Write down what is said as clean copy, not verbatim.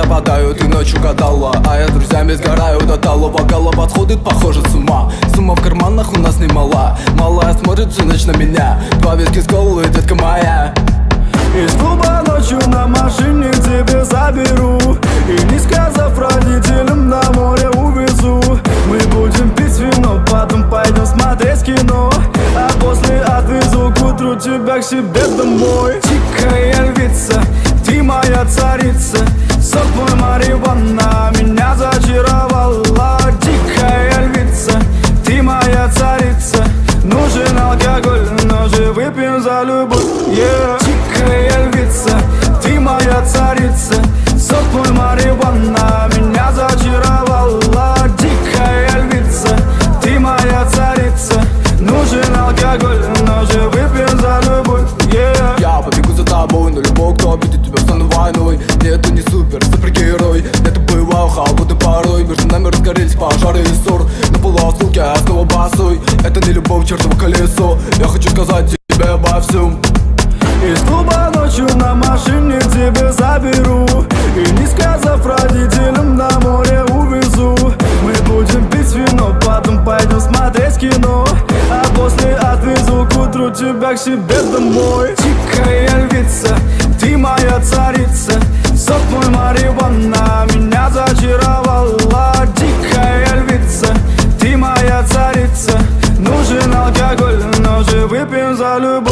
пропадаю, ты ночью гадала, а я с друзьями сгораю до талого. Голова сходит, похоже, с ума. Сумма в карманах у нас немала. Малая смотрит всю ночь на меня. Два виски с колой, детка моя. Из клуба ночью на машине тебе заберу, и не сказав родителям, на море увезу. Мы будем пить вино, потом пойдем смотреть кино, а после отвезу к утру тебя к себе домой. Дикая львица, ты моя царица, сок мой марихуана меня зачаровала. Дикая львица, ты моя царица, нужен алкоголь, но же выпьем за любовь, yeah. Дикая львица, ты моя царица, сок мой марихуана меня зачаровала. Дикая львица, ты моя царица, нужен алкоголь, но же выпьем за любовь, yeah. Я побегу за тобой, но любой, кто обидит тебя, стану войной. Нет, это не супергерой, это бывало холодной порой. Между нами разгорелись пожары и ссор. На полуосколке я снова босой. Это не любовь, чертово колесо. Я хочу сказать тебе обо всем. Из клуба ночью на машине тебе заберу, и не сказав родителям, на море увезу. Мы будем пить вино, потом пойдем смотреть кино, а после отвезу к утру тебя к себе домой. Дикая львица, ты моя царица, сок мой марихуана меня зачаровала. Дикая львица, ты моя царица, нужен алкоголь, но же выпьем за любовь.